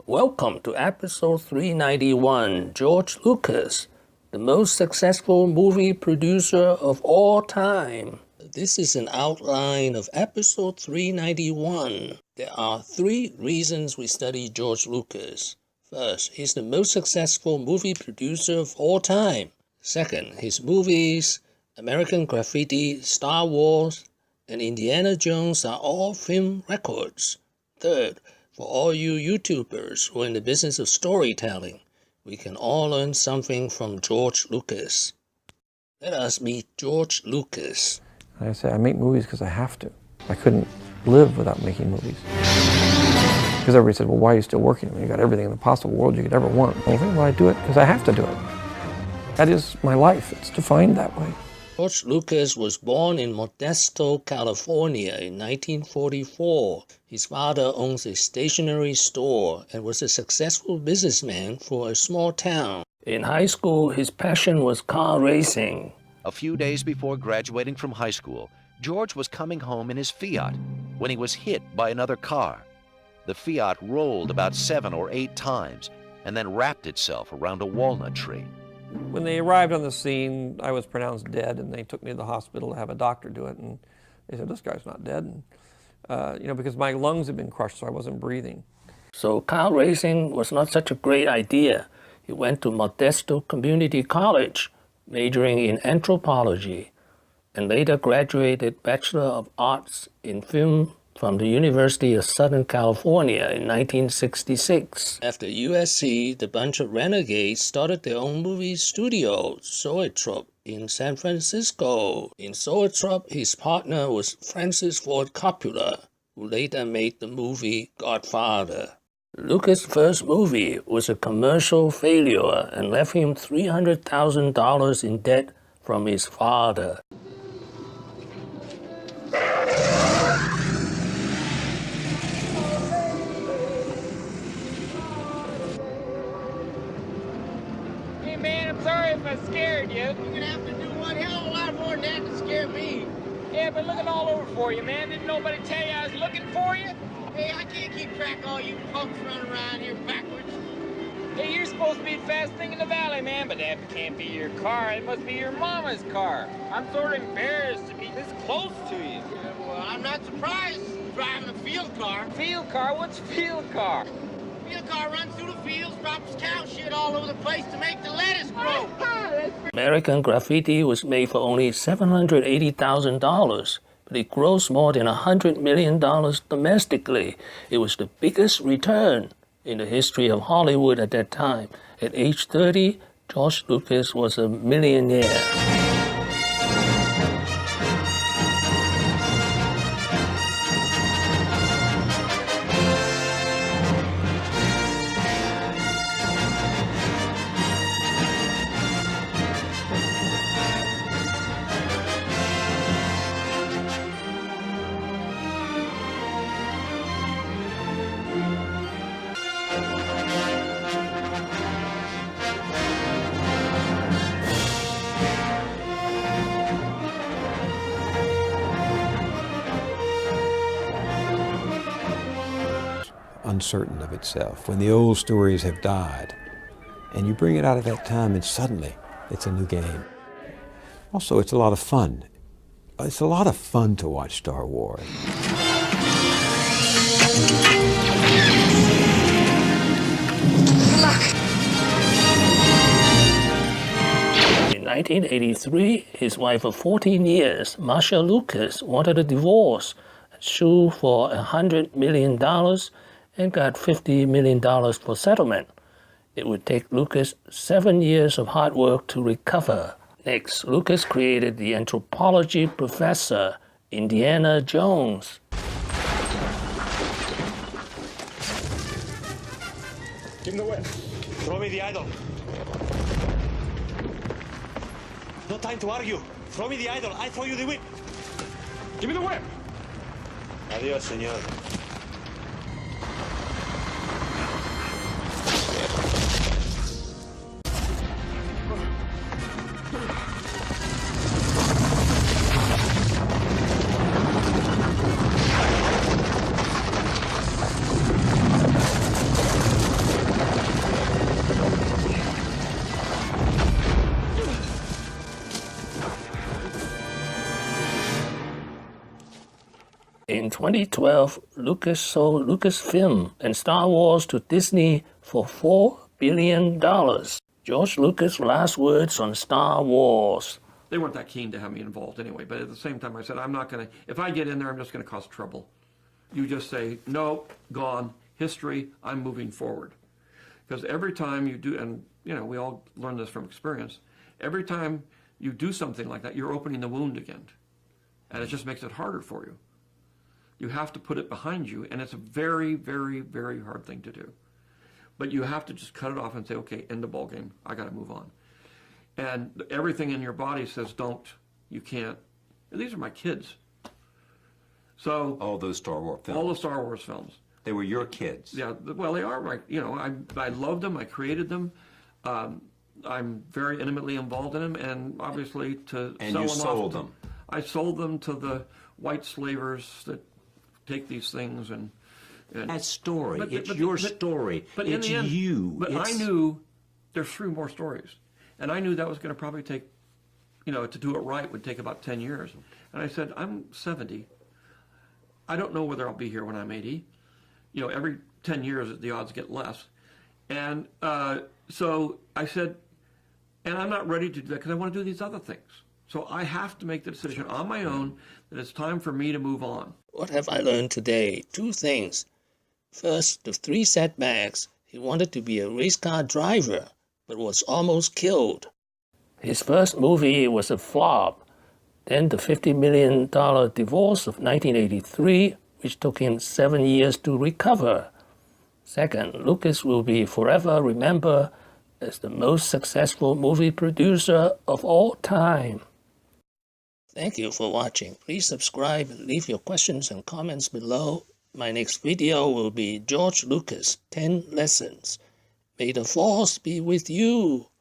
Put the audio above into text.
Welcome to episode 391, George Lucas, the most successful movie producer of all time. This is an outline of episode 391. There are 3 reasons we study George Lucas. First, he's the most successful movie producer of all time. Second, his movies, American Graffiti, Star Wars, and Indiana Jones are all film records. Third, for all you YouTubers who are in the business of storytelling, we can all learn something from George Lucas. Let us meet George Lucas. Like I say, I make movies because I have to. I couldn't live without making movies. Because everybody said, well, why are you still working? I mean, you got everything in the possible world you could ever want. Well, I do it because I have to do it. That is my life. It's defined that way. George Lucas was born in Modesto, California in 1944. His father owns a stationery store and was a successful businessman for a small town. In high school, his passion was car racing. A few days before graduating from high school, George was coming home in his Fiat when he was hit by another car. The Fiat rolled about 7 or 8 times and then wrapped itself around a walnut tree. When they arrived on the scene, I was pronounced dead, and they took me to the hospital to have a doctor do it, and they said, this guy's not dead, and, because my lungs had been crushed, so I wasn't breathing. So car racing was not such a great idea. He went to Modesto Community College, majoring in anthropology, and later graduated Bachelor of Arts in Film from the University of Southern California in 1966. After USC, the bunch of renegades started their own movie studio, Zoetrope, in San Francisco. In Zoetrope, his partner was Francis Ford Coppola, who later made the movie Godfather. Lucas' first movie was a commercial failure and left him $300,000 in debt from his father. Man, I'm sorry if I scared you. You're gonna have to do one hell of a lot more than that to scare me. Yeah, but looking all over for you, man. Didn't nobody tell you I was looking for you? Hey, I can't keep track of all you punks running around here backwards. Hey, you're supposed to be the fastest thing in the valley, man, but that can't be your car. It must be your mama's car. I'm sort of embarrassed to be this close to you. Yeah, well, I'm not surprised driving a field car. Field car? What's field car? Field car runs through the fields, drops cow shit all over the place to make the lettuce grow. American Graffiti was made for only $780,000, but it grossed more than $100 million domestically. It was the biggest return in the history of Hollywood at that time. At age 30, George Lucas was a millionaire. Uncertain of itself, when the old stories have died, and you bring it out of that time and suddenly it's a new game. Also, it's a lot of fun. It's a lot of fun to watch Star Wars. In 1983, his wife of 14 years, Marcia Lucas, wanted a divorce and sued for $100 million and got $50 million for settlement. It would take Lucas 7 years of hard work to recover. Next, Lucas created the anthropology professor, Indiana Jones. Give him the whip. Throw me the idol. No time to argue. Throw me the idol. I throw you the whip. Give me the whip. Adios, señor. In 2012, Lucas sold Lucasfilm and Star Wars to Disney for $4 billion. George Lucas' last words on Star Wars. They weren't that keen to have me involved anyway, but at the same time I said, I'm not going to, if I get in there, I'm just going to cause trouble. You just say, no, gone, history, I'm moving forward. Because every time you do, and you know, we all learn this from experience, every time you do something like that, you're opening the wound again. And it just makes it harder for you. You have to put it behind you, and it's a very, very, very hard thing to do. But you have to just cut it off and say, okay, end the ball game, I got to move on. And everything in your body says, don't, you can't. And these are my kids. So All those Star Wars films. all the Star Wars films. They were your kids. Yeah, well, they are right. You know, I loved them. I created them. I'm very intimately involved in them, and obviously to And sell you them sold off. them. I sold them to the white slavers that take these things and That story. But- It's but- your but- story. But in it's the end, you. But I It's- knew there's 3 more stories, and I knew that was going to probably take, you know, to do it right would take about 10 years. And I said, I'm 70. I don't know whether I'll be here when I'm 80. You know, every 10 years the odds get less. And so I said, and I'm not ready to do that because I want to do these other things. So I have to make the decision on my own that it's time for me to move on. What have I learned today? 2 things. First, the 3 setbacks. He wanted to be a race car driver, but was almost killed. His first movie was a flop. Then the $50 million divorce of 1983, which took him 7 years to recover. Second, Lucas will be forever remembered as the most successful movie producer of all time. Thank you for watching. Please subscribe and leave your questions and comments below. My next video will be George Lucas 10 Lessons. May the Force be with you.